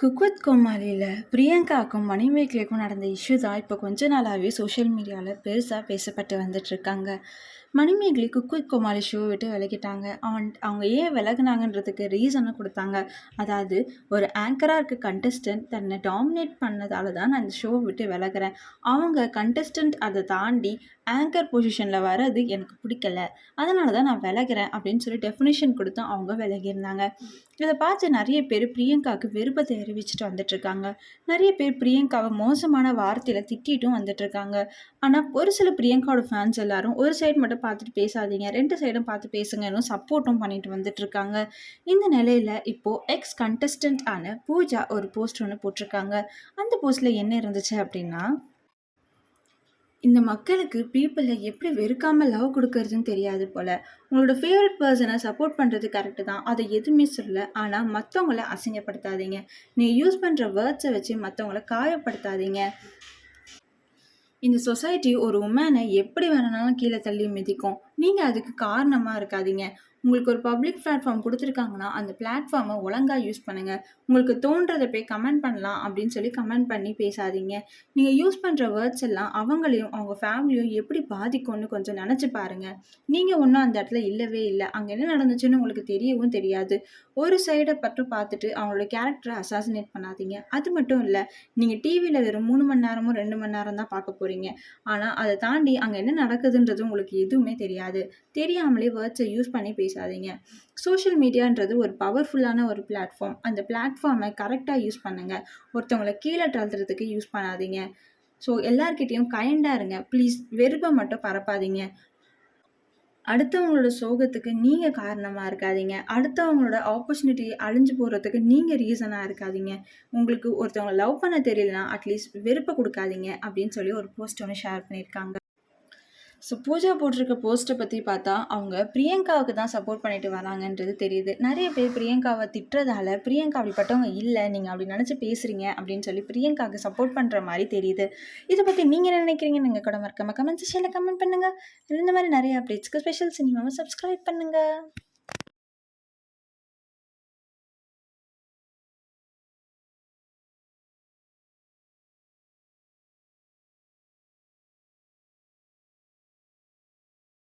Cook with கோமாளியில் பிரியங்காவுக்கும் மணிமேகலைக்கும் நடந்த issue தான் இப்போ கொஞ்ச நாளாகவே சோஷியல் மீடியாவில் பெருசாக பேசப்பட்டு வந்துட்டுருக்காங்க. Manimegalai Cook with Comali show விட்டு விலகிட்டாங்க. அவங்க ஏன் விலகுனாங்கன்றதுக்கு ரீசனும் கொடுத்தாங்க. அதாவது, ஒரு ஆங்கராக இருக்க கண்டஸ்டன்ட் தன்னை டாமினேட் பண்ணதால தான் நான் இந்த ஷோவை விட்டு விலகிறேன். அவங்க கண்டஸ்டன்ட் அதை தாண்டி ஆங்கர் பொசிஷனில் வர்றது எனக்கு பிடிக்கல, அதனால தான் நான் விலகிறேன் அப்படின்னு சொல்லி டெஃபினேஷன் கொடுத்தும் அவங்க விலகியிருந்தாங்க. இதை பார்த்து நிறைய பேர் பிரியங்காவுக்கு விருப்பத்தை தெரிவிச்சுட்டு வந்துட்டுருக்காங்க. நிறைய பேர் பிரியங்காவை மோசமான வார்த்தையில் திட்டிட்டும் வந்துட்டுருக்காங்க. ஆனால் ஒரு சில பிரியங்காவோட ஃபேன்ஸ் எல்லாரும் ஒரு சைடு மட்டும் பார்த்துட்டு பேசாதீங்க, ரெண்டு சைடும் பார்த்து பேசுங்கன்னு சப்போர்ட்டும் பண்ணிட்டு வந்துட்டுருக்காங்க. இந்த நிலையில் இப்போது எக்ஸ் கண்டஸ்டன்ட் ஆன பூஜா ஒரு போஸ்ட் ஒன்று போட்டிருக்காங்க. அந்த போஸ்ட்டில் என்ன இருந்துச்சு அப்படின்னா, இந்த மக்களுக்கு பீப்புளை எப்படி வெறுக்காமல் லவ் கொடுக்கறதுன்னு தெரியாது போல். உங்களோட ஃபேவரட் பர்சனை சப்போர்ட் பண்ணுறது கரெக்டு தான், அதை எதுவுமே சொல்லலை. ஆனால் மற்றவங்கள அசிங்கப்படுத்தாதீங்க. நீங்கள் யூஸ் பண்ணுற வேர்ட்ஸை வச்சு மற்றவங்கள காயப்படுத்தாதீங்க. இந்த சொசைட்டி ஒரு உமனை எப்படி வேணுனாலும் கீழே தள்ளி மிதிக்கும். நீங்கள் அதுக்கு காரணமாக இருக்காதீங்க. உங்களுக்கு ஒரு பப்ளிக் பிளாட்ஃபார்ம் கொடுத்துருக்காங்கன்னா அந்த பிளாட்ஃபார்மை ஒழுங்காக யூஸ் பண்ணுங்கள். உங்களுக்கு தோன்றதை போய் கமெண்ட் பண்ணலாம் அப்படின்னு சொல்லி கமெண்ட் பண்ணி பேசாதீங்க. நீங்கள் யூஸ் பண்ணுற வேர்ட்ஸ் எல்லாம் அவங்களையும் அவங்க ஃபேமிலியும் எப்படி பாதிக்கும்னு கொஞ்சம் நினச்சி பாருங்கள். நீங்கள் ஒன்றும் அந்த இடத்துல இல்லவே இல்லை. அங்கே என்ன நடந்துச்சுன்னு உங்களுக்கு தெரியவும் தெரியாது. ஒரு சைடை மட்டும் பார்த்துட்டு அவங்களோட கேரக்டரை அசாசினேட் பண்ணாதீங்க. அது மட்டும் இல்லை, நீங்கள் டிவியில் வெறும் 3 மணி நேரமோ 2 மணி நேரம் தான் பார்க்க போகிறீங்க. ஆனால் அதை தாண்டி அங்கே என்ன நடக்குதுன்றது உங்களுக்கு எதுவுமே தெரியாது. தெரியாமலே வேர்ட்ஸை யூஸ் பண்ணி பேசாதீங்க. சோஷியல் மீடியான்றது ஒரு பவர்ஃபுல்லான ஒரு பிளாட்ஃபார்ம். அந்த பிளாட்ஃபார்மை கரெக்டாக யூஸ் பண்ணுங்கள். ஒருத்தவங்களை கீழே தள்ளுறதுக்கு யூஸ் பண்ணாதீங்க. ஸோ எல்லார்கிட்டையும் கைண்டாக இருங்க ப்ளீஸ். வெறுப்பை மட்டும் பரப்பாதீங்க. அடுத்தவங்களோட சோகத்துக்கு நீங்கள் காரணமாக இருக்காதீங்க. அடுத்தவங்களோட ஆப்பர்ச்சுனிட்டி அழிஞ்சு போகிறதுக்கு நீங்கள் ரீசனாக இருக்காதீங்க. உங்களுக்கு ஒருத்தவங்களை லவ் பண்ண தெரியலனா அட்லீஸ்ட் வெறுப்பை கொடுக்காதீங்க அப்படின்னு சொல்லி ஒரு போஸ்ட் ஒன்று ஷேர் பண்ணியிருக்காங்க. ஸோ பூஜா போட்டிருக்க போஸ்ட்டை பற்றி பார்த்தா அவங்க பிரியங்காவுக்கு தான் சப்போர்ட் பண்ணிட்டு வராங்கன்றது தெரியுது. நிறைய பேர் பிரியங்காவை திட்டுறதால பிரியங்கா அப்படிப்பட்டவங்க இல்லை, நீங்கள் அப்படி நினச்சி பேசுகிறீங்க அப்படின்னு சொல்லி பிரியங்காவுக்கு சப்போர்ட் பண்ணுற மாதிரி தெரியுது. இதை பற்றி நீங்கள் என்ன நினைக்கிறீங்க? நீங்கள் கூட மறக்காம கமெண்ட் செக்ஷனில் கமெண்ட் பண்ணுங்கள். இந்த மாதிரி நிறைய அப்டேட்ஸ்க்கு ஸ்பெஷல் சினிமாவை சப்ஸ்கிரைப் பண்ணுங்கள்.